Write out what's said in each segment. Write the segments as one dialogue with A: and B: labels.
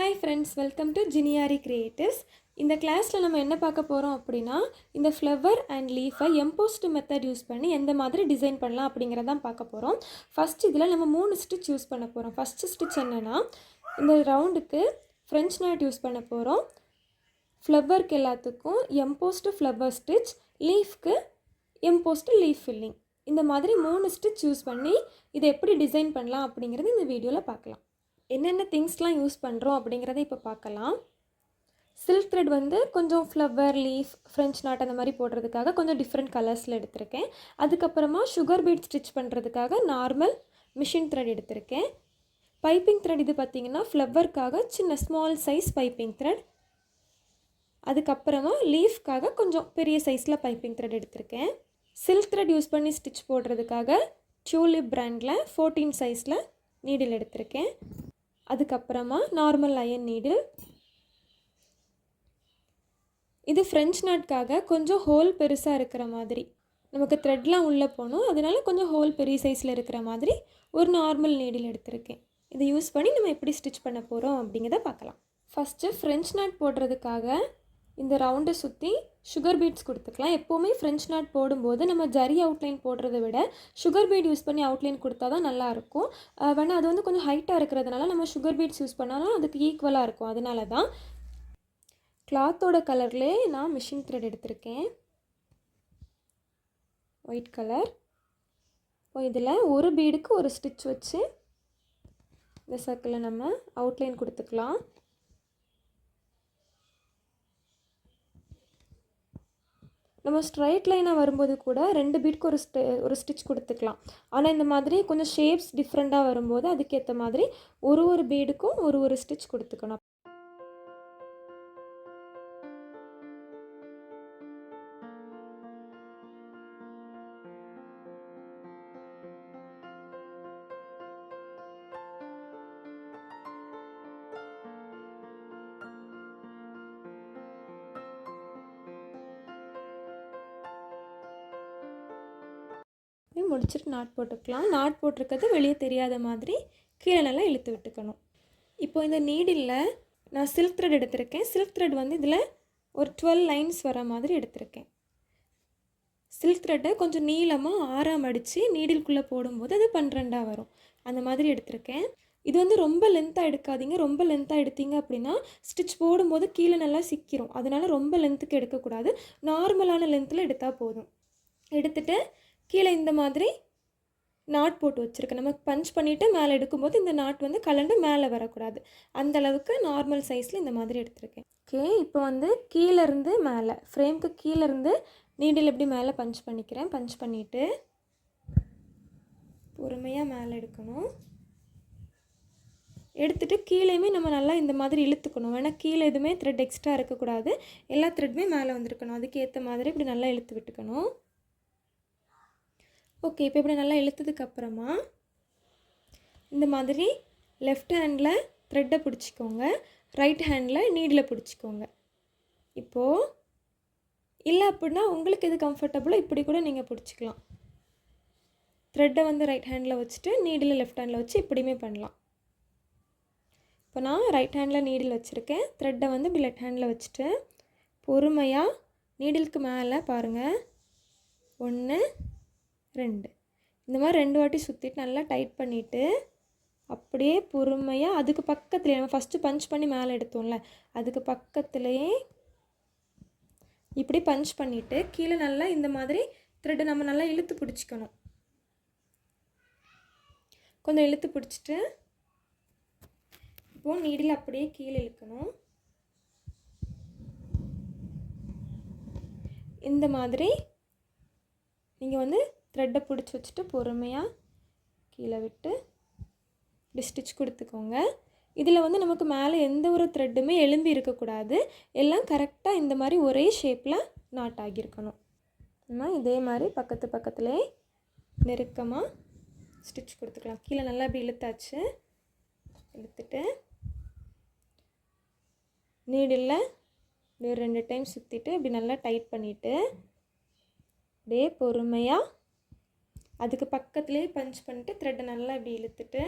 A: Hi friends, welcome to Giniari Creatives. இந்த கிளாஸில் நம்ம என்ன பார்க்க போகிறோம் அப்படின்னா இந்த ஃப்ளவர் அண்ட் லீஃபை எம்போஸ்ட் மெத்தட் யூஸ் பண்ணி எந்த மாதிரி டிசைன் பண்ணலாம் அப்படிங்கிறதான் பார்க்க போகிறோம். ஃபஸ்ட் இதில் நம்ம 3 ஸ்டிச் யூஸ் பண்ண போகிறோம். ஃபஸ்ட்டு ஸ்டிச் என்னென்னா இந்த ரவுண்டுக்கு ஃப்ரெஞ்ச் நாட் யூஸ் பண்ண போகிறோம். ஃப்ளவருக்கு எல்லாத்துக்கும் எம்போஸ்ட் ஃப்ளவர் ஸ்டிச், லீஃப்க்கு எம்போஸ்ட் லீஃப் ஃபில்லிங். இந்த மாதிரி 3 ஸ்டிச் யூஸ் பண்ணி இதை எப்படி டிசைன் பண்ணலாம் அப்படிங்கிறது இந்த வீடியோவில் பார்க்கலாம். என்னென்ன திங்ஸ்லாம் யூஸ் பண்ணுறோம் அப்படிங்கிறத இப்போ பார்க்கலாம். சில்க் த்ரெட் வந்து கொஞ்சம் ஃப்ளவர், லீஃப், ஃப்ரெஞ்ச் நாட் அந்த மாதிரி போடுறதுக்காக கொஞ்சம் டிஃப்ரெண்ட் கலர்ஸில் எடுத்திருக்கேன். அதுக்கப்புறமா சுகர் பீட் ஸ்டிச் பண்ணுறதுக்காக நார்மல் மிஷின் த்ரெட் எடுத்திருக்கேன். பைப்பிங் த்ரெட் இது பார்த்திங்கன்னா ஃப்ளவருக்காக சின்ன ஸ்மால் சைஸ் பைப்பிங் த்ரெட். அதுக்கப்புறமா லீஃப்காக கொஞ்சம் பெரிய சைஸில் பைப்பிங் த்ரெட் எடுத்திருக்கேன். சில்க் த்ரெட் யூஸ் பண்ணி ஸ்டிச் போடுறதுக்காக டியூலிப் பிராண்டில் 14 சைஸில் நீடில் எடுத்திருக்கேன். அதுக்கப்புறமா நார்மல் அயன் நீடில். இது ஃப்ரெஞ்ச் நாட்காக கொஞ்சம் ஹோல் பெருசாக இருக்கிற மாதிரி, நமக்கு த்ரெட்லாம் உள்ளே போகணும், அதனால கொஞ்சம் ஹோல் பெரிய சைஸில் இருக்கிற மாதிரி ஒரு நார்மல் நீடில் எடுத்திருக்கேன். இதை யூஸ் பண்ணி நம்ம எப்படி ஸ்டிச் பண்ண போகிறோம் அப்படிங்கிறத பார்க்கலாம். ஃபஸ்ட்டு ஃப்ரெஞ்ச் நாட் போடுறதுக்காக இந்த ரவுண்டை சுற்றி சுகர் பீட்ஸ் கொடுத்துக்கலாம். எப்போவுமே ஃப்ரெஞ்ச் நாட் போடும்போது நம்ம ஜரி அவுட்லைன் போடுறத விட சுகர் பீட் யூஸ் பண்ணி அவுட்லைன் கொடுத்தா தான் நல்லாயிருக்கும். வேணால் அது வந்து கொஞ்சம் ஹைட்டாக இருக்கிறதுனால நம்ம சுகர் பீட்ஸ் யூஸ் பண்ணாலும் அதுக்கு ஈக்குவலாக இருக்கும். அதனால தான் கிளாத்தோட கலர்லேயே நான் மிஷின் த்ரெட் எடுத்திருக்கேன், ஒயிட் கலர். இப்போ இதில் ஒரு பீடுக்கு ஒரு ஸ்டிச் வச்சு இந்த சர்க்கிளில் நம்ம அவுட்லைன் கொடுத்துக்கலாம். நம்ம ஸ்ட்ரைட் லைனாக வரும்போது கூட 2 பீட்க்கு ஒரு ஸ்டிச் கொடுத்துக்கலாம். ஆனால் இந்த மாதிரி கொஞ்சம் ஷேப்ஸ் டிஃப்ரெண்ட்டாக வரும்போது அதுக்கேற்ற மாதிரி ஒரு பீடுக்கும் ஒரு ஸ்டிச் கொடுத்துக்கணும். முடிச்சுட்டு நாட் போட்டுக்கலாம். நாட் போட்டிருக்கிறது வெளியே தெரியாத மாதிரி கீழே நல்லா இழுத்து விட்டுக்கணும். இப்போ இந்த நீடில் நான் சில்க் த்ரெட் எடுத்திருக்கேன். சில்க் த்ரெட் வந்து இதில் ஒரு 12 லைன்ஸ் வர மாதிரி எடுத்திருக்கேன். சில்க் த்ரெட்டை கொஞ்சம் நீளமாக ஆறாம் அடித்து நீடில்குள்ளே போடும்போது அது 12ஆக வரும். அந்த மாதிரி எடுத்திருக்கேன். இது வந்து ரொம்ப லென்த்தாக எடுக்காதீங்க. ரொம்ப லென்த்தாக எடுத்தீங்க அப்படின்னா ஸ்டிச் போடும்போது கீழே நல்லா சிக்கிரும். அதனால் ரொம்ப லென்த்துக்கு எடுக்கக்கூடாது. நார்மலான லென்த்தில் எடுத்தால் போதும். எடுத்துகிட்டு கீழே இந்த மாதிரி நாட் போட்டு வச்சுருக்கேன். நம்ம பஞ்ச் பண்ணிவிட்டு மேலே எடுக்கும்போது இந்த நாட் வந்து கலண்டு மேலே வரக்கூடாது. அந்தளவுக்கு நார்மல் சைஸில் இந்த மாதிரி எடுத்திருக்கேன். ஓகே, இப்போ வந்து கீழேருந்து மேலே, ஃப்ரேம்க்கு கீழேருந்து நீடில் எப்படி மேலே பஞ்ச் பண்ணிக்கிறேன். பஞ்ச் பண்ணிவிட்டு பொறுமையாக மேலே எடுக்கணும். எடுத்துகிட்டு கீழேயுமே நம்ம நல்லா இந்த மாதிரி இழுத்துக்கணும். ஏன்னா கீழே எதுவுமே த்ரெட் எக்ஸ்ட்ரா இருக்கக்கூடாது. எல்லா த்ரெட்டுமே மேலே வந்திருக்கணும். அதுக்கேற்ற மாதிரி இப்படி நல்லா இழுத்து விட்டுக்கணும். ஓகே, இப்போ இப்படி நல்லா இழுத்ததுக்கப்புறமா இந்த மாதிரி லெஃப்ட் ஹேண்டில் த்ரெட்டை பிடிச்சிக்கோங்க, ரைட் ஹேண்டில் நீடில் பிடிச்சிக்கோங்க. இப்போது இல்லை அப்படின்னா உங்களுக்கு எது கம்ஃபர்டபுளோ இப்படி கூட நீங்கள் பிடிச்சிக்கலாம். த்ரெட்டை வந்து ரைட் ஹேண்டில் வச்சுட்டு நீடில் லெஃப்ட் ஹேண்டில் வச்சு இப்படியுமே பண்ணலாம். இப்போ நான் ரைட் ஹேண்டில் நீடில் வச்சுருக்கேன். த்ரெட்டை வந்து இப்படி லெஃப்ட் ஹேண்டில் வச்சுட்டு பொறுமையாக நீடிலுக்கு மேலே பாருங்கள், 1 2 இந்த மாதிரி 2 வாட்டி சுற்றிட்டு நல்லா டைட் பண்ணிவிட்டு அப்படியே பொறுமையாக அதுக்கு பக்கத்துலேயே நம்ம ஃபஸ்ட்டு பஞ்ச் பண்ணி மேலே எடுத்தோம்ல அதுக்கு பக்கத்துலேயே இப்படி பஞ்ச் பண்ணிவிட்டு கீழே நல்லா இந்த மாதிரி த்ரெட்டை நம்ம நல்லா இழுத்து பிடிச்சிக்கணும். கொஞ்சம் இழுத்து பிடிச்சிட்டு இப்போது நீடில் அப்படியே கீழே இழுக்கணும். இந்த மாதிரி நீங்கள் வந்து த்ரெட்டை பிடிச்சி வச்சுட்டு பொறுமையாக கீழே விட்டு இப்படி ஸ்டிச் கொடுத்துக்கோங்க. இதில் வந்து நமக்கு மேலே எந்த ஒரு த்ரெட்டுமே எலும்பி இருக்கக்கூடாது. எல்லாம் கரெக்டாக இந்த மாதிரி ஒரே ஷேப்பில் நாட் ஆகியிருக்கணும். நம்ம இதே மாதிரி பக்கத்துலேயே நெருக்கமாக ஸ்டிச் கொடுத்துக்கலாம். கீழே நல்லா இப்படி இழுத்தாச்சு. இழுத்துட்டு நீடில் இப்படி ஒரு 2 டைம் சுற்றிட்டு இப்படி நல்லா டைட் பண்ணிவிட்டு அப்படியே பொறுமையாக அதுக்கு பக்கத்துலேயே பஞ்ச் பண்ணிட்டு த்ரெட்டை நல்லா இப்படி இழுத்துட்டு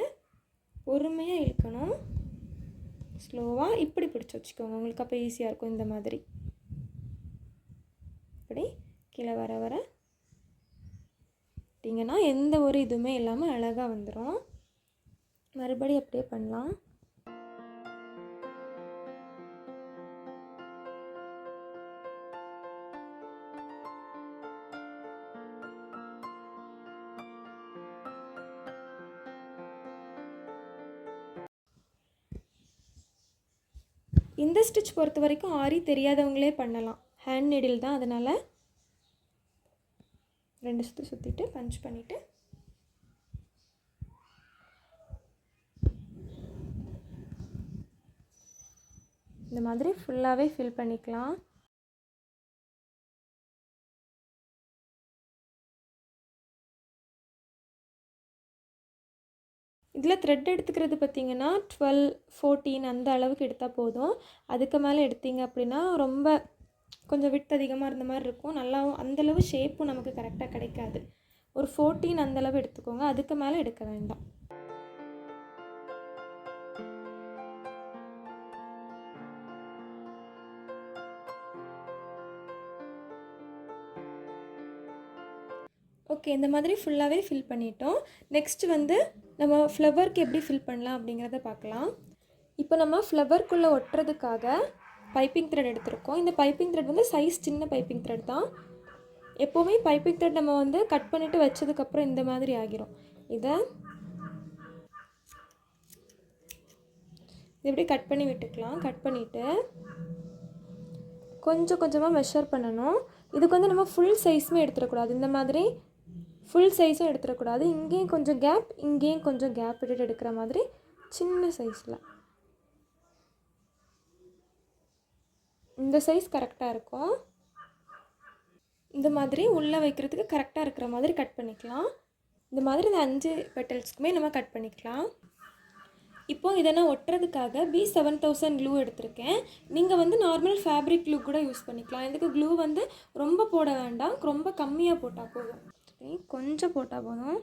A: பொறுமையாக இழுக்கணும். ஸ்லோவாக இப்படி பிடிச்சி வச்சுக்கோங்க, உங்களுக்கு அப்போ ஈஸியாக இருக்கும். இந்த மாதிரி இப்படி கீழே வர வர விட்டிங்கன்னா எந்த ஒரு இதுவுமே இல்லாமல் அழகாக வந்துடும். மறுபடியும் அப்படியே பண்ணலாம். இந்த ஸ்டிச் பொறுத்த வரைக்கும் ஆரி தெரியாதவங்களே பண்ணலாம். ஹேண்ட் நீடில் தான், அதனால் 2 சுற்று சுற்றிட்டு பஞ்ச் பண்ணிவிட்டு இந்த மாதிரி ஃபுல்லாகவே ஃபில் பண்ணிக்கலாம். இதில் த்ரெட் எடுத்துக்கிறது பார்த்திங்கன்னா 12, 14 அந்த அளவுக்கு எடுத்தால் போதும். அதுக்கு மேலே எடுத்தீங்க அப்படின்னா ரொம்ப கொஞ்சம் விட்டு அதிகமாக இருந்த மாதிரி இருக்கும். நல்லாவும் அந்தளவு ஷேப்பும் நமக்கு கரெக்டாக கிடைக்காது. ஒரு 14 அந்தளவு எடுத்துக்கோங்க, அதுக்கு மேலே எடுக்க வேண்டாம். ஓகே, இந்த மாதிரி ஃபுல்லாகவே ஃபில் பண்ணிட்டோம். நெக்ஸ்ட்டு வந்து நம்ம ஃப்ளவருக்கு எப்படி ஃபில் பண்ணலாம் அப்படிங்கிறத பார்க்கலாம். இப்போ நம்ம ஃப்ளவருக்குள்ளே ஒட்டுறதுக்காக பைப்பிங் த்ரெட் எடுத்திருக்கோம். இந்த பைப்பிங் த்ரெட் வந்து சைஸ் சின்ன பைப்பிங் த்ரெட் தான். எப்போவுமே பைப்பிங் த்ரெட் நம்ம வந்து கட் பண்ணிவிட்டு வச்சதுக்கப்புறம் இந்த மாதிரி ஆகிரும். இதை இப்படி கட் பண்ணி விட்டுக்கலாம். கட் பண்ணிவிட்டு கொஞ்சம் கொஞ்சமாக மெஷர் பண்ணணும். இதுக்கு வந்து நம்ம ஃபுல் சைஸுமே எடுத்துடக்கூடாது. இந்த மாதிரி ஃபுல் சைஸும் எடுத்துடக்கூடாது. இங்கேயும் கொஞ்சம் கேப், இங்கேயும் கொஞ்சம் கேப் விட்டுட்டு எடுக்கிற மாதிரி சின்ன சைஸில். இந்த சைஸ் கரெக்டாக இருக்கும். இந்த மாதிரி உள்ளே வைக்கிறதுக்கு கரெக்டாக இருக்கிற மாதிரி கட் பண்ணிக்கலாம். இந்த மாதிரி இந்த 5 பெட்டல்ஸ்க்குமே நம்ம கட் பண்ணிக்கலாம். இப்போது இதை நான் ஒட்டுறதுக்காக B7000 க்ளூ எடுத்திருக்கேன். நீங்கள் வந்து நார்மல் ஃபேப்ரிக் க்ளூ கூட யூஸ் பண்ணிக்கலாம். இதுக்கு க்ளூ வந்து ரொம்ப போட வேண்டாம், ரொம்ப கம்மியாக போட்டால் போதும். கொஞ்சம் போட்டால் போதும்.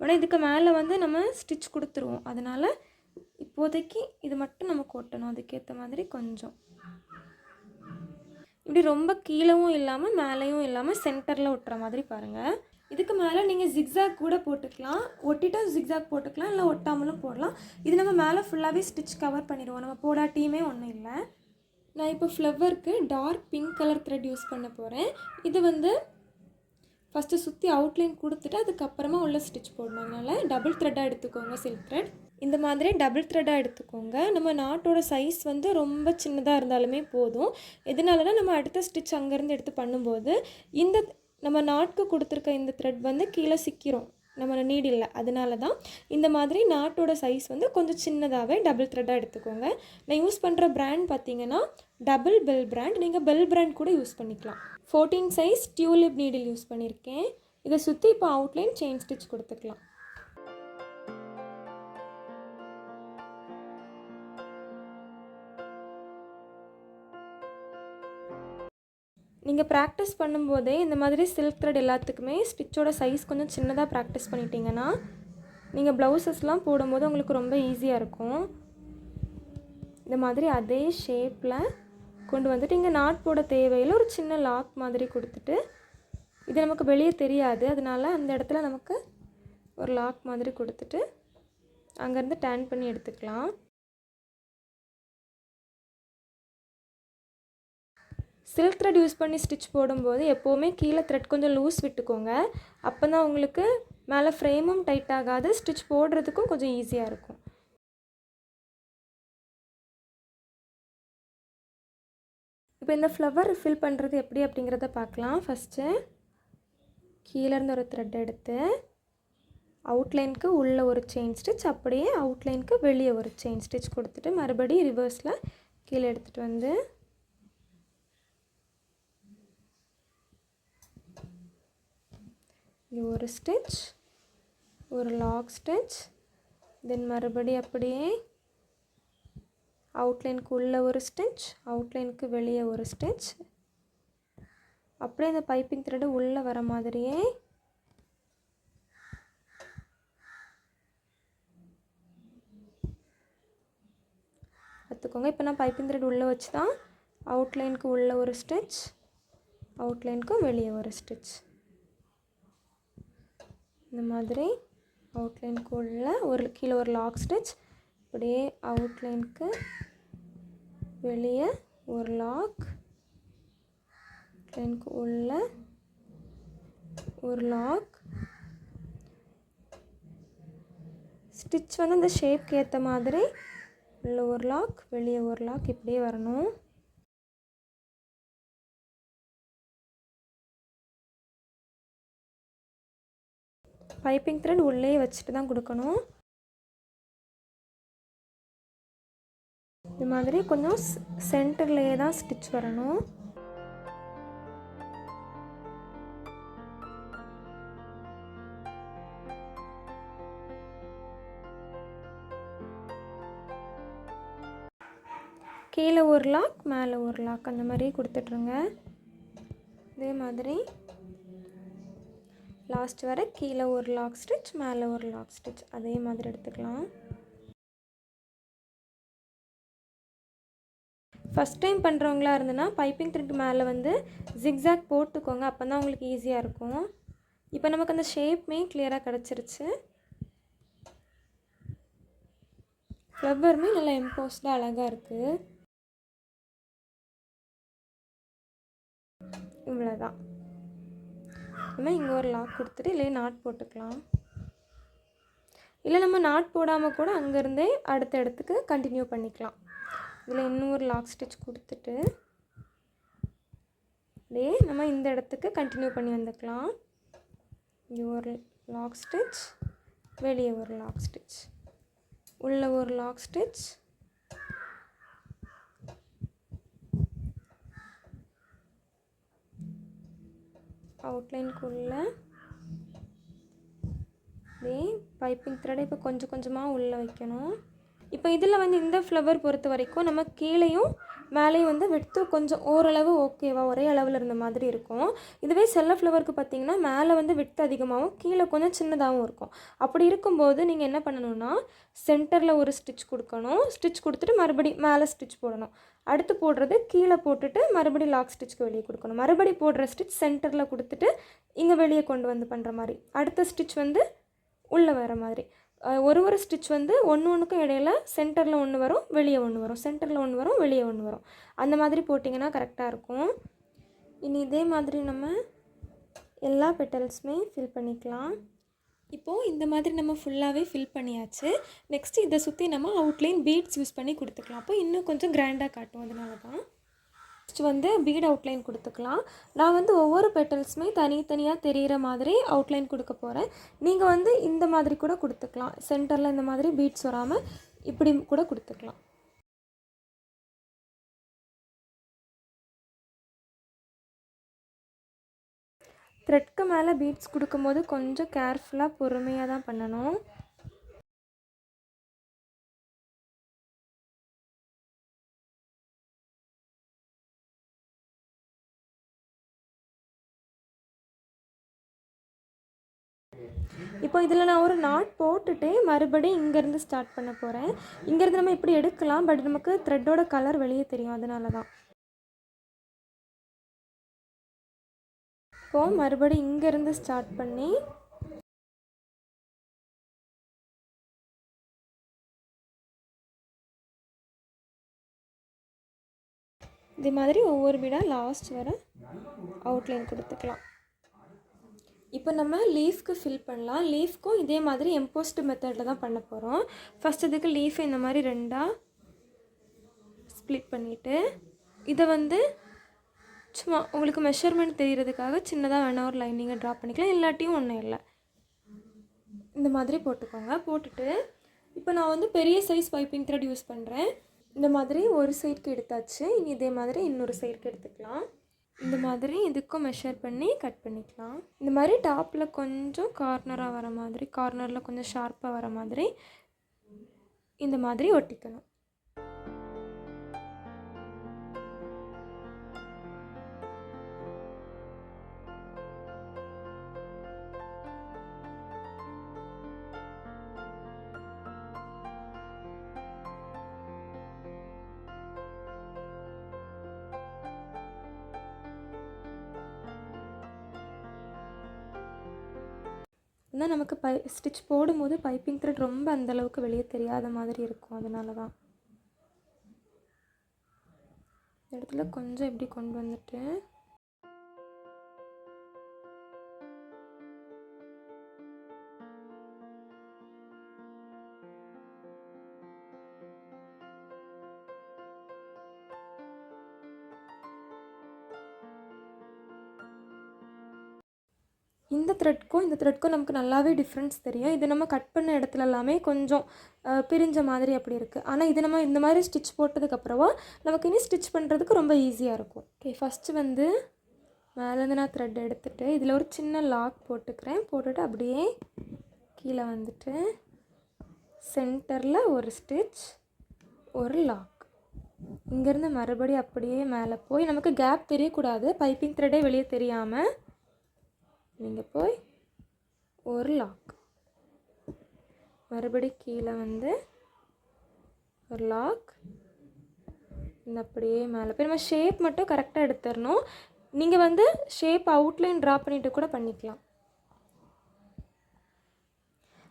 A: ஆனால் இதுக்கு மேலே வந்து நம்ம ஸ்டிச் கொடுத்துருவோம். அதனால் இப்போதைக்கு இது மட்டும் நம்ம கொட்டணும். அதுக்கேற்ற மாதிரி கொஞ்சம் இப்படி ரொம்ப கீழவும் இல்லாமல் மேலேயும் இல்லாமல் சென்டரில் ஒட்டுற மாதிரி பாருங்கள். இதுக்கு மேலே நீங்கள் ஜிக்ஸாக் கூட போட்டுக்கலாம். ஒட்டிட்டா ஜிக்ஸாக் போட்டுக்கலாம், இல்லை ஒட்டாமலும் போடலாம். இது நம்ம மேலே ஃபுல்லாகவே ஸ்டிச் கவர் பண்ணிடுவோம். நம்ம போடாட்டியுமே ஒன்றும் இல்லை. நான் இப்போ ஃப்ளவருக்கு dark pink colour thread use பண்ண போகிறேன். இது வந்து ஃபஸ்ட்டு சுற்றி அவுட்லைன் கொடுத்துட்டு அதுக்கப்புறமா உள்ள ஸ்டிச் போடணும். அதனால் டபுள் த்ரெட்டாக எடுத்துக்கோங்க. சில்க் த்ரெட் இந்த மாதிரி டபுள் த்ரெட்டாக எடுத்துக்கோங்க. நம்ம நாட்டோட சைஸ் வந்து ரொம்ப சின்னதாக இருந்தாலுமே போதும். எதனாலனா நம்ம அடுத்த ஸ்டிச் அங்கேருந்து எடுத்து பண்ணும்போது இந்த நம்ம நாட்டுக்கு கொடுத்துருக்க இந்த த்ரெட் வந்து கீழே சிக்கிரும் நம்ம நீடில். அதனால தான் இந்த மாதிரி நாட்டோட சைஸ் வந்து கொஞ்சம் சின்னதாகவே டபுள் த்ரெட்டாக எடுத்துக்கோங்க. நான் யூஸ் பண்ணுற பிராண்ட் பார்த்திங்கன்னா டபுள் பெல் பிராண்ட். நீங்கள் பெல் பிராண்ட் கூட யூஸ் பண்ணிக்கலாம். 14 சைஸ் டியூலிப் நீடில் யூஸ் பண்ணியிருக்கேன். இதை சுற்றி இப்போ அவுட்லைன் செயின் ஸ்டிச் கொடுத்துக்கலாம். நீங்கள் ப்ராக்டிஸ் பண்ணும்போதே இந்த மாதிரி சில்க் த்ரெட் எல்லாத்துக்குமே ஸ்டிச்சோட சைஸ் கொஞ்சம் சின்னதாக ப்ராக்டிஸ் பண்ணிட்டீங்கன்னா நீங்கள் ப்ளவுசஸ்லாம் போடும்போது உங்களுக்கு ரொம்ப ஈஸியாக இருக்கும். இந்த மாதிரி அதே ஷேப்பில் கொண்டு வந்துட்டு இங்கே நாட் போட தேவையில் ஒரு சின்ன லாக் மாதிரி கொடுத்துட்டு, இது நமக்கு வெளியே தெரியாது, அதனால் அந்த இடத்துல நமக்கு ஒரு லாக் மாதிரி கொடுத்துட்டு அங்கேருந்து டர்ன் பண்ணி எடுத்துக்கலாம். சில்க் த்ரெட் யூஸ் பண்ணி ஸ்டிச் போடும்போது எப்போவுமே கீழே த்ரெட் கொஞ்சம் லூஸ் விட்டுக்கோங்க. அப்போ தான் உங்களுக்கு மேலே ஃப்ரேமும் டைட் ஆகாது, ஸ்டிச் போடுறதுக்கும் கொஞ்சம் ஈஸியாக இருக்கும். இப்போ இந்த ஃப்ளவர் ஃபில் பண்ணுறது எப்படி அப்படிங்கிறத பார்க்கலாம். ஃபஸ்ட்டு கீழேருந்து ஒரு த்ரெட் எடுத்து அவுட்லைனுக்கு உள்ளே ஒரு செயின் ஸ்டிச், அப்படியே அவுட்லைனுக்கு வெளியே ஒரு செயின் ஸ்டிச் கொடுத்துட்டு மறுபடியும் ரிவர்ஸில் கீழே எடுத்துகிட்டு வந்து ஒரு ஸ்டிச், ஒரு லாக் ஸ்டிச், தென் மறுபடியும் அப்படியே அவுட்லைனுக்கு உள்ளே ஒரு ஸ்டிச், அவுட்லைனுக்கு வெளியே ஒரு ஸ்டிச், அப்படியே இந்த பைப்பிங் த்ரெட்டு உள்ளே வர மாதிரியே பார்த்துக்கோங்க. இப்போ நான் பைப்பிங் த்ரெட் உள்ளே வச்சு தான் அவுட்லைனுக்கு உள்ளே ஒரு ஸ்டிச், அவுட்லைனுக்கு வெளியே ஒரு ஸ்டிச். இந்த மாதிரி அவுட்லைனுக்கு உள்ள கீழே ஒரு லாக் ஸ்டிச், இப்படியே அவுட்லைனுக்கு வெளியே ஒரு லாக், அவுட்லைனுக்கு உள்ள ஒரு லாக். ஸ்டிச் வந்து அந்த ஷேப்க்கு ஏற்ற மாதிரி உள்ள ஒரு லாக், வெளியே ஒரு லாக், இப்படியே வரணும். பைப்பிங் த்ரெட் உள்ளே வச்சுட்டு தான் கொடுக்கணும். இது மாதிரி கொஞ்சம் சென்டர்லேயே தான் ஸ்டிச் வரணும். கீழே ஒரு லாக், மேலே ஒரு லாக், அந்த மாதிரி கொடுத்துட்ருங்க. இதே மாதிரி லாஸ்ட் வர கீழே ஒரு லாக் ஸ்டிச், மேலே ஒரு லாக் ஸ்டிச், அதே மாதிரி எடுத்துக்கலாம். ஃபஸ்ட் டைம் பண்ணுறவங்களா இருந்ததுன்னா பைப்பிங் த்ரெட் மேலே வந்து ஜிக்ஸாக் போட்டுக்கோங்க, அப்போ தான் உங்களுக்கு ஈஸியாக இருக்கும். இப்போ நமக்கு அந்த ஷேப்புமே கிளியராக கிடச்சிருச்சு. ஃப்ளவருமே நல்லா எம்போஸ்டாக அழகாக இருக்குது. இவ்வளோதான். நம்ம இங்கே ஒரு லாக் கொடுத்துட்டு இல்லையே நாட் போட்டுக்கலாம். இல்லை நம்ம நாட் போடாமல் கூட அங்கேருந்தே அடுத்த இடத்துக்கு கண்டினியூ பண்ணிக்கலாம். இதில் இன்னொரு லாக் ஸ்டிச் கொடுத்துட்டு அப்படியே நம்ம இந்த இடத்துக்கு கண்டினியூ பண்ணி வந்துக்கலாம். இங்கே ஒரு லாக் ஸ்டிச், வெளியே ஒரு லாக் ஸ்டிச், உள்ள ஒரு லாக் ஸ்டிச், அவுட்லைனுக்குள்ள பைப்பிங் த்ரெடை இப்போ கொஞ்சம் கொஞ்சமாக உள்ளே வைக்கணும். இப்போ இதில் வந்து இந்த ஃப்ளவர் பொறுத்த வரைக்கும் நம்ம கீழேயும் மேலேயும் வந்து விட்டு கொஞ்சம் ஓரளவு ஓகேவா ஒரே அளவில் இருந்த மாதிரி இருக்கும். இதுவே செல்ல ஃப்ளவருக்கு பார்த்திங்கன்னா மேலே வந்து விட்டு அதிகமாகவும் கீழே கொஞ்சம் சின்னதாகவும் இருக்கும். அப்படி இருக்கும்போது நீங்கள் என்ன பண்ணணும்னா சென்டரில் ஒரு ஸ்டிச் கொடுக்கணும், ஸ்டிச் கொடுத்துட்டு மறுபடியும் மேலே ஸ்டிச் போடணும். அடுத்து போடுறது கீழே போட்டுட்டு மறுபடியும் லாக் ஸ்டிச்சுக்கு வெளியே கொடுக்கணும். மறுபடி போடுற ஸ்டிச் சென்டரில் கொடுத்துட்டு இங்கே வெளியே கொண்டு வந்து பண்ணுற மாதிரி. அடுத்த ஸ்டிச் வந்து உள்ளே வர மாதிரி. ஒரு ஸ்டிச் வந்து ஒன்றுக்கும் இடையில சென்டரில் ஒன்று வரும், வெளியே ஒன்று வரும், சென்டரில் ஒன்று வரும், வெளியே ஒன்று வரும். அந்த மாதிரி போட்டிங்கன்னா கரெக்டாக இருக்கும். இனி இதே மாதிரி நம்ம எல்லா பெட்டல்ஸுமே ஃபில் பண்ணிக்கலாம். இப்போது இந்த மாதிரி நம்ம ஃபுல்லாகவே ஃபில் பண்ணியாச்சு. நெக்ஸ்ட்டு இதை சுற்றி நம்ம அவுட்லைன் பீட்ஸ் யூஸ் பண்ணி கொடுத்துக்கலாம். அப்போ இன்னும் கொஞ்சம் கிராண்டாக காட்டும். அதனால தான் நெக்ஸ்ட் வந்து பீட் அவுட்லைன் கொடுத்துக்கலாம். நான் வந்து ஒவ்வொரு பெட்டல்ஸுமே தனித்தனியாக தெரிகிற மாதிரி அவுட்லைன் கொடுக்க போகிறேன். நீங்கள் வந்து இந்த மாதிரி கூட கொடுத்துக்கலாம். சென்டரில் இந்த மாதிரி பீட்ஸ் வராமல் இப்படி கூட கொடுத்துக்கலாம். த்ரெட்க்கு மேலே பீட்ஸ் கொடுக்கும்போது கொஞ்சம் கேர்ஃபுல்லாக பொறுமையாக தான் பண்ணணும். இப்போ இதில் நான் ஒரு நாட் போட்டுட்டு மறுபடியும் இங்கேருந்து ஸ்டார்ட் பண்ண போகிறேன். இங்கேருந்து நம்ம இப்படி எடுக்கலாம், பட் நமக்கு த்ரெட்டோட கலர் வெளியே தெரியும், அதனால தான். இப்போது மறுபடியும் இங்கேருந்து ஸ்டார்ட் பண்ணி இதே மாதிரி ஒவ்வொரு பீடாக லாஸ்ட் வர அவுட்லைன் கொடுத்துக்கலாம். இப்போ நம்ம லீஃப்க்கு ஃபில் பண்ணலாம். லீஃப்க்கும் இதே மாதிரி எம்போஸ்ட் மெத்தடில் தான் பண்ண போகிறோம். ஃபஸ்ட் இதுக்கு லீஃபை இந்த மாதிரி ரெண்டாக ஸ்ப்ளிட் பண்ணிவிட்டு இதை வந்து சும்மா உங்களுக்கு மெஷர்மெண்ட் தெரிகிறதுக்காக சின்னதாக வேணால் ஒரு லைனிங்கை ட்ரா பண்ணிக்கலாம், இல்லாட்டியும் ஒன்றும் இல்லை. இந்த மாதிரி போட்டுக்கோங்க. போட்டுட்டு இப்போ நான் வந்து பெரிய சைஸ் பைப்பிங் த்ரெட் யூஸ் பண்ணுறேன். இந்த மாதிரி ஒரு சைடுக்கு எடுத்தாச்சு. இனி இதே மாதிரி இன்னொரு சைடுக்கு எடுத்துக்கலாம். இந்த மாதிரி இதுக்கும் மெஷர் பண்ணி கட் பண்ணிக்கலாம். இந்த மாதிரி டாப்பில் கொஞ்சம் கார்னராக வர மாதிரி, கார்னரில் கொஞ்சம் ஷார்ப்பாக வர மாதிரி இந்த மாதிரி ஒட்டிக்கணும். ஆனால் நமக்கு ஸ்டிச் போடும்போது பைப்பிங் த்ரெட் ரொம்ப அந்தளவுக்கு வெளியே தெரியாத மாதிரி இருக்கும். அதனால தான் இந்த இடத்துல கொஞ்சம் இப்படி கொண்டு வந்துட்டு இந்த த்ரெட்க்கும் நமக்கு நல்லாவே டிஃப்ரென்ஸ் தெரியும். இது நம்ம கட் பண்ண இடத்துல எல்லாமே கொஞ்சம் பிரிஞ்ச மாதிரி அப்படி இருக்குது. ஆனால் இது நம்ம இந்த மாதிரி ஸ்டிச் போட்டதுக்கப்புறமா நமக்கு இனி ஸ்டிச் பண்ணுறதுக்கு ரொம்ப ஈஸியாக இருக்கும். ஓகே, ஃபஸ்ட்டு வந்து மேலேருந்து நான் த்ரெட் எடுத்துகிட்டு இதில் ஒரு சின்ன லாக் போட்டுக்கிறேன். போட்டுட்டு அப்படியே கீழே வந்துட்டு சென்டரில் ஒரு ஸ்டிச், ஒரு லாக். இங்கேருந்து மறுபடியும் அப்படியே மேலே போய் நமக்கு கேப் தெரியக்கூடாது, பைப்பிங் த்ரெட்டே வெளியே தெரியாமல் நீங்கள் போய் ஒரு லாக், மறுபடி கீழே வந்து ஒரு லாக், இந்த அப்படியே மேலே போய் நம்ம ஷேப் மட்டும் கரெக்டாக எடுத்துடணும். நீங்கள் வந்து ஷேப் அவுட்லைன் ட்ரா பண்ணிவிட்டு கூட பண்ணிக்கலாம்.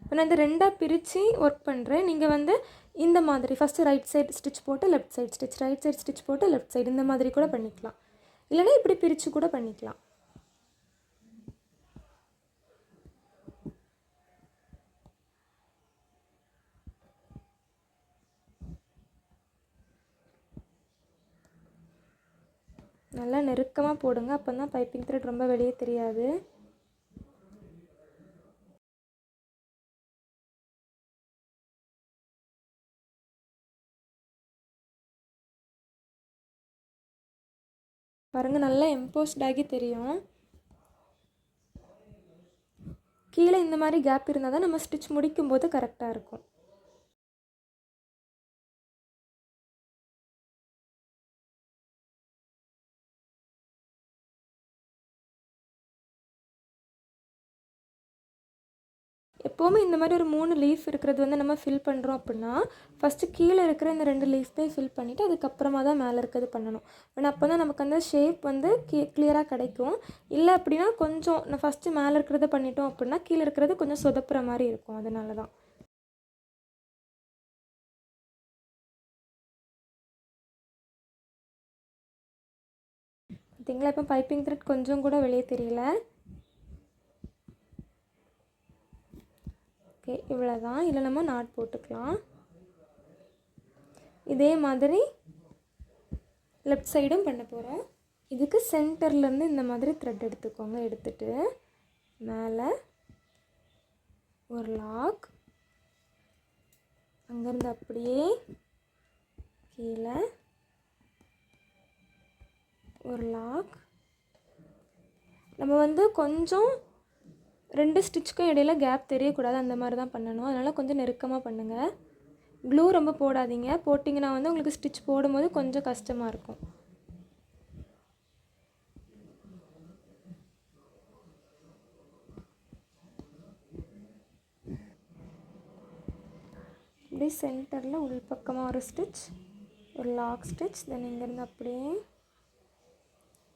A: இப்போ நான் இந்த ரெண்டாக பிரித்து ஒர்க் பண்ணுறேன். நீங்கள் வந்து இந்த மாதிரி ஃபஸ்ட்டு ரைட் சைடு ஸ்டிச் போட்டு left side stitch, right side stitch போட்டு லெஃப்ட் சைடு, இந்த மாதிரி கூட பண்ணிக்கலாம். இல்லைனா இப்படி பிரித்து கூட பண்ணிக்கலாம். நல்லா நெருக்கமாக போடுங்க, அப்போ தான் பைப்பிங் த்ரெட் ரொம்ப வெளியே தெரியாது. பாருங்கள், நல்லா எம்போஸ்ட் ஆகி தெரியும். கீழே இந்த மாதிரி கேப் இருந்தால் தான் நம்ம ஸ்டிச் முடிக்கும்போது கரெக்டாக இருக்கும். எப்போவுமே இந்த மாதிரி ஒரு 3 லீஃப் இருக்கிறது வந்து நம்ம ஃபில் பண்ணுறோம் அப்படின்னா ஃபஸ்ட்டு கீழே இருக்கிற இந்த 2 லீஃப்மே ஃபில் பண்ணிவிட்டு அதுக்கப்புறமா தான் மேலே இருக்கிறது பண்ணணும். ஆனால் அப்போ தான் நமக்கு அந்த ஷேப் வந்து கிளியராக கிடைக்கும். இல்லை அப்படின்னா கொஞ்சம் நான் ஃபஸ்ட்டு மேலே இருக்கிறத பண்ணிட்டோம் அப்படின்னா கீழே இருக்கிறது கொஞ்சம் சொதப்புற மாதிரி இருக்கும். அதனால தான் பார்த்தீங்களா, இப்போ பைப்பிங் த்ரெட் கொஞ்சம் கூட வெளியே தெரியல. ஓகே, இவ்வளோ தான். இதில் நம்ம நாட் போட்டுக்கலாம். இதே மாதிரி லெஃப்ட் சைடும் பண்ண போகிறோம். இதுக்கு சென்டர்லேருந்து இந்த மாதிரி த்ரெட் எடுத்துக்கோங்க. எடுத்துகிட்டு மேலே ஒரு லாக், அங்கேருந்து அப்படியே கீழே ஒரு லாக். நம்ம வந்து கொஞ்சம் 2 ஸ்டிச்சுக்கும் இடையில கேப் தெரியக்கூடாது, அந்த மாதிரி தான் பண்ணணும். அதனால் கொஞ்சம் நெருக்கமாக பண்ணுங்கள். க்ளூ ரொம்ப போடாதீங்க, போட்டிங்கன்னா வந்து உங்களுக்கு ஸ்டிச் போடும்போது கொஞ்சம் கஷ்டமாக இருக்கும். இப்படி சென்டரில் உள்பக்கமாக ஒரு ஸ்டிச், ஒரு லாக் ஸ்டிச். தென் இங்கேருந்து அப்படியே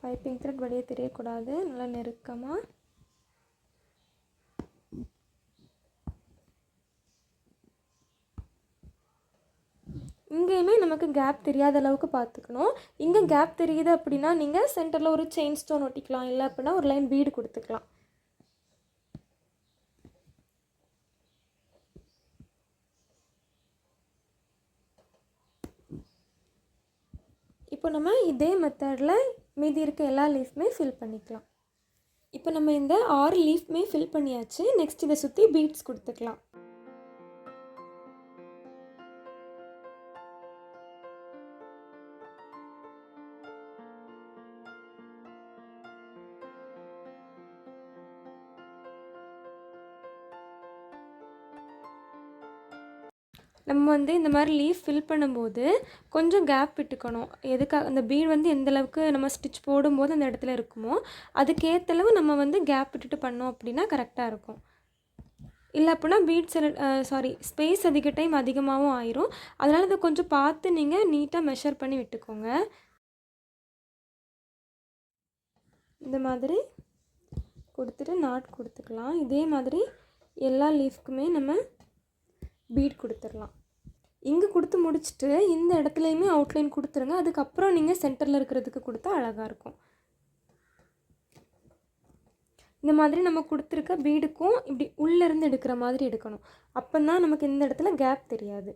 A: பைப்பிங் த்ரெட் வெளியே தெரியக்கூடாது, நல்லா நெருக்கமாக. இங்கேயுமே நமக்கு கேப் தெரியாத அளவுக்கு பார்த்துக்கணும். இங்கே கேப் தெரியுது அப்படின்னா நீங்கள் சென்டரில் ஒரு செயின் ஸ்டோன் ஒட்டிக்கலாம், இல்லை அப்படின்னா ஒரு லைன் பீடு கொடுத்துக்கலாம். இப்போ நம்ம இதே மெத்தடில் மீதி இருக்க எல்லா லீஃப்மே ஃபில் பண்ணிக்கலாம். இப்போ நம்ம இந்த 6 லீஃப்மே ஃபில் பண்ணியாச்சு. நெக்ஸ்ட் இதை சுற்றி பீட்ஸ் கொடுத்துக்கலாம். நம்ம வந்து இந்த மாதிரி லீஃப் ஃபில் பண்ணும்போது கொஞ்சம் கேப் விட்டுக்கணும். எதுக்காக அந்த பீட் வந்து எந்தளவுக்கு நம்ம ஸ்டிச் போடும்போது அந்த இடத்துல இருக்குமோ அதுக்கேற்றளவு நம்ம வந்து கேப் விட்டுட்டு பண்ணோம் அப்படின்னா கரெக்டாக இருக்கும். இல்லை அப்படின்னா ஸ்பேஸ் அதிக டைம் அதிகமாகவும் ஆயிரும். அதனால் அதை கொஞ்சம் பார்த்து நீங்கள் நீட்டாக மெஷர் பண்ணி விட்டுக்கோங்க. இந்த மாதிரி கொடுத்துட்டு நாட் கொடுத்துக்கலாம். இதே மாதிரி எல்லா லீஃப்க்குமே நம்ம பீட் கொடுத்துடலாம். இங்கே கொடுத்து முடிச்சுட்டு இந்த இடத்துலையுமே அவுட்லைன் கொடுத்துருங்க. அதுக்கப்புறம் நீங்கள் சென்டரில் இருக்கிறதுக்கு கொடுத்தா அழகாக இருக்கும். இந்த மாதிரி நம்ம கொடுத்துருக்க பீடுக்கும் இப்படி உள்ளேருந்து எடுக்கிற மாதிரி எடுக்கணும். அப்போ தான் நமக்கு இந்த இடத்துல கேப் தெரியாது.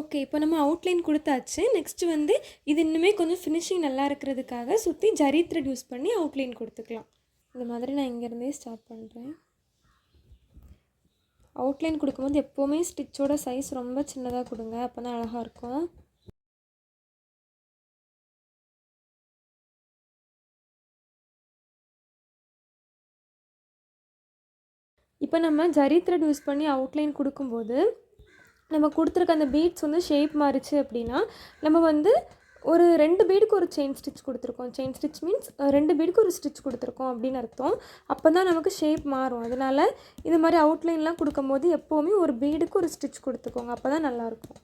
A: ஓகே, இப்போ நம்ம அவுட்லைன் கொடுத்தாச்சு. நெக்ஸ்ட்டு வந்து இது இன்னுமே கொஞ்சம் ஃபினிஷிங் நல்லா இருக்கிறதுக்காக சுற்றி ஜரி த்ரெட் யூஸ் பண்ணி அவுட்லைன் கொடுத்துக்கலாம். இந்த மாதிரி நான் இங்கேருந்தே ஸ்டார்ட் பண்ணுறேன். அவுட்லைன் கொடுக்கும்போது எப்போவுமே ஸ்டிச்சோட சைஸ் ரொம்ப சின்னதாக கொடுங்க, அப்போ தான் அழகாக இருக்கும். இப்போ நம்ம ஜரி த்ரெட் யூஸ் பண்ணி அவுட்லைன் கொடுக்கும்போது நம்ம கொடுத்துருக்க அந்த பீட்ஸ் வந்து ஷேப் மாறிச்சு அப்படின்னா நம்ம வந்து ஒரு 2 பீடுக்கு ஒரு செயின் ஸ்டிச் கொடுத்துருக்கோம். செயின் ஸ்டிச் மீன்ஸ் 2 பீடுக்கு ஒரு ஸ்டிச் கொடுத்துருக்கோம் அப்படின்னு அர்த்தம். அப்போ தான் நமக்கு ஷேப் மாறும். அதனால் இது மாதிரி அவுட்லைன்லாம் கொடுக்கும்போது எப்போவுமே ஒரு பீடுக்கு ஒரு ஸ்டிச் கொடுத்துக்கோங்க, அப்போ தான் நல்லாயிருக்கும்.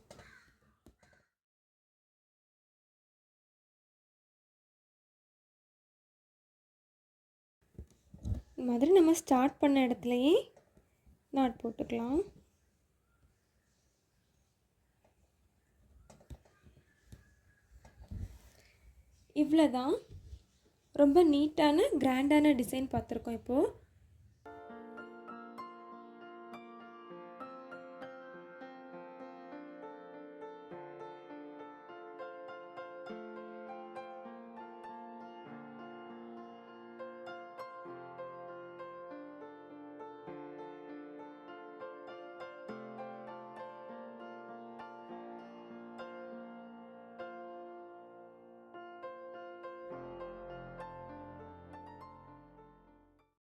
A: இந்த மாதிரி நம்ம ஸ்டார்ட் பண்ண இடத்துலையே நாட் போட்டுக்கலாம். இவ்வளோ தான். ரொம்ப நீட்டான கிராண்டான டிசைன் பார்த்துருக்கோம் இப்போது.